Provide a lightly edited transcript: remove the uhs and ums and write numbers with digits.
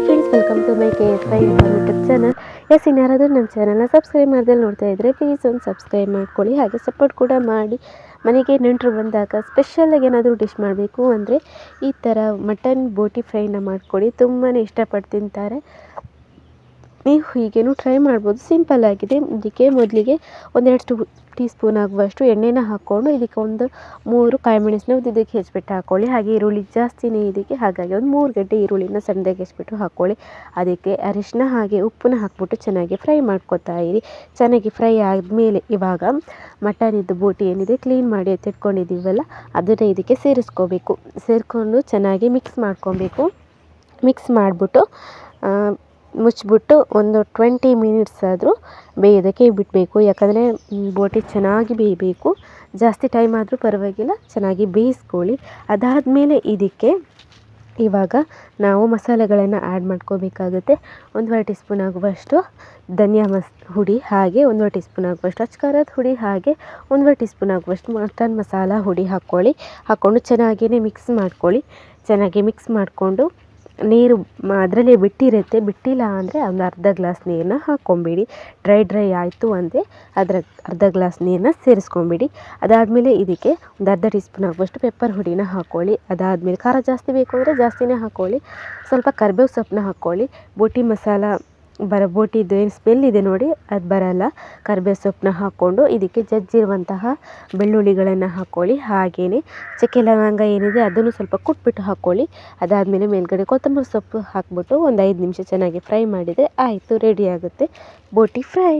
Friends, welcome to my KSY YouTube channel. ಇನ್ಯಾರಾದರೂ ನಮ್ಮ ಚಾನಲ್ನ ಸಬ್ಸ್ಕ್ರೈಬ್ ಮಾಡ್ದೆ ನೋಡ್ತಾ ಇದ್ದರೆ ಪ್ಲೀಸ್ ಒಂದು ಸಬ್ಸ್ಕ್ರೈಬ್ ಮಾಡ್ಕೊಳ್ಳಿ. ಹಾಗೆ ಸಪೋರ್ಟ್ ಕೂಡ ಮಾಡಿ. ಮನೆಗೆ ನೆಂಟರು ಬಂದಾಗ ಸ್ಪೆಷಲಾಗಿ ಏನಾದರೂ ಡಿಶ್ ಮಾಡಬೇಕು ಅಂದರೆ ಈ ಥರ ಮಟನ್ ಬೋಟಿ ಫ್ರೈನ ಮಾಡಿಕೊಡಿ, ತುಂಬಾ ಇಷ್ಟಪಟ್ಟು ತಿಂತಾರೆ. ನೀವು ಹೀಗೇನು ಟ್ರೈ ಮಾಡ್ಬೋದು, ಸಿಂಪಲ್ ಆಗಿದೆ. ಇದಕ್ಕೆ ಮೊದಲಿಗೆ 1-2 ಟೀ ಸ್ಪೂನ್ ಆಗುವಷ್ಟು ಎಣ್ಣೆನ ಹಾಕ್ಕೊಂಡು ಇದಕ್ಕೆ ಒಂದು 3 ಕಾಯಿಮೆಣಸನ್ನ ಇದಕ್ಕೆ ಹೆಚ್ಚಿಬಿಟ್ಟು ಹಾಕ್ಕೊಳ್ಳಿ. ಹಾಗೆ ಈರುಳ್ಳಿ ಜಾಸ್ತಿನೇ ಇದಕ್ಕೆ, ಹಾಗಾಗಿ ಒಂದು 3 ಗಡ್ಡೆ ಈರುಳ್ಳಿನ ಸಣ್ಣದಾಗಿ ಹೆಚ್ಚಿಬಿಟ್ಟು ಹಾಕ್ಕೊಳ್ಳಿ. ಅದಕ್ಕೆ ಅರಿಶಿನ ಹಾಗೆ ಉಪ್ಪನ್ನ ಹಾಕ್ಬಿಟ್ಟು ಚೆನ್ನಾಗಿ ಫ್ರೈ ಮಾಡ್ಕೊತಾ ಇರಿ. ಚೆನ್ನಾಗಿ ಫ್ರೈ ಆದಮೇಲೆ ಇವಾಗ ಮಟನಿದ್ದು ಬೋಟಿ ಏನಿದೆ ಕ್ಲೀನ್ ಮಾಡಿ ಎತ್ತಿಟ್ಕೊಂಡಿದ್ದೀವಲ್ಲ ಅದನ್ನು ಇದಕ್ಕೆ ಸೇರಿಸ್ಕೋಬೇಕು. ಸೇರಿಕೊಂಡು ಚೆನ್ನಾಗಿ ಮಿಕ್ಸ್ ಮಾಡ್ಕೊಬೇಕು. ಮಿಕ್ಸ್ ಮಾಡಿಬಿಟ್ಟು ಮುಚ್ಚಿಬಿಟ್ಟು ಒಂದು 20 ಮಿನಿಟ್ಸ್ ಆದರೂ ಬೇಯೋದಕ್ಕೆ ಬಿಡಬೇಕು. ಯಾಕಂದರೆ ಬೋಟಿ ಚೆನ್ನಾಗಿ ಬೇಯಬೇಕು. ಜಾಸ್ತಿ ಟೈಮ್ ಆದರೂ ಪರವಾಗಿಲ್ಲ, ಚೆನ್ನಾಗಿ ಬೇಯಿಸ್ಕೊಳ್ಳಿ. ಅದಾದಮೇಲೆ ಇದಕ್ಕೆ ಇವಾಗ ನಾವು ಮಸಾಲೆಗಳನ್ನು ಆ್ಯಡ್ ಮಾಡ್ಕೋಬೇಕಾಗುತ್ತೆ. 1/2 ಟೀ ಸ್ಪೂನ್ ಆಗುವಷ್ಟು ಧನಿಯಾ ಹುಡಿ, ಹಾಗೆ 1/2 ಟೀ ಸ್ಪೂನ್ ಆಗುವಷ್ಟು ಅಚ್ಕಾರದ ಹುಡಿ, ಹಾಗೆ 1/2 ಟೀ ಸ್ಪೂನ್ ಆಗುವಷ್ಟು ಮಟನ್ ಮಸಾಲ ಹುಡಿ ಹಾಕ್ಕೊಂಡು ಚೆನ್ನಾಗಿಯೇ ಮಿಕ್ಸ್ ಮಾಡ್ಕೊಳ್ಳಿ. ಚೆನ್ನಾಗಿ ಮಿಕ್ಸ್ ಮಾಡಿಕೊಂಡು ನೀರು ಅದರಲ್ಲೇ ಬಿಟ್ಟಿಲ್ಲ ಅಂದರೆ ಒಂದು ಅರ್ಧ ಗ್ಲಾಸ್ ನೀರನ್ನ ಹಾಕ್ಕೊಂಬಿಡಿ. ಡ್ರೈ ಆಯಿತು ಅಂದರೆ ಅದರ ಅರ್ಧ ಗ್ಲಾಸ್ ನೀರನ್ನ ಸೇರಿಸ್ಕೊಂಬಿಡಿ. ಅದಾದಮೇಲೆ ಇದಕ್ಕೆ ಒಂದು ಅರ್ಧ ಟೀ ಸ್ಪೂನ್ ಆಗುವಷ್ಟು ಪೆಪ್ಪರ್ ಹುಡಿನ ಹಾಕ್ಕೊಳ್ಳಿ. ಅದಾದಮೇಲೆ ಖಾರ ಜಾಸ್ತಿ ಬೇಕು ಅಂದರೆ ಜಾಸ್ತಿನೇ ಹಾಕ್ಕೊಳ್ಳಿ. ಸ್ವಲ್ಪ ಕರಿಬೇವು ಸೊಪ್ಪನ್ನ ಹಾಕ್ಕೊಳ್ಳಿ. ಬೋಟಿ ಮಸಾಲ ಬೋಟಿದು ಏನು ಸ್ಮೆಲ್ ಇದೆ ನೋಡಿ, ಅದು ಬರಲ್ಲ. ಕರಿಬೇವು ಸೊಪ್ಪನ್ನ ಹಾಕ್ಕೊಂಡು ಇದಕ್ಕೆ ಜಜ್ಜಿರುವಂತಹ ಬೆಳ್ಳುಳ್ಳಿಗಳನ್ನು ಹಾಕ್ಕೊಳ್ಳಿ. ಹಾಗೆಯೇ ಚಕ್ಕೆ ಲವಂಗ ಏನಿದೆ ಅದನ್ನು ಸ್ವಲ್ಪ ಕುಟ್ಬಿಟ್ಟು ಹಾಕ್ಕೊಳ್ಳಿ. ಅದಾದಮೇಲೆ ಮೇಲ್ಗಡೆ ಕೊತ್ತಂಬರಿ ಸೊಪ್ಪು ಹಾಕ್ಬಿಟ್ಟು ಒಂದು 5 ನಿಮಿಷ ಚೆನ್ನಾಗಿ ಫ್ರೈ ಮಾಡಿದರೆ ಆಯಿತು, ರೆಡಿ ಆಗುತ್ತೆ ಬೋಟಿ ಫ್ರೈ.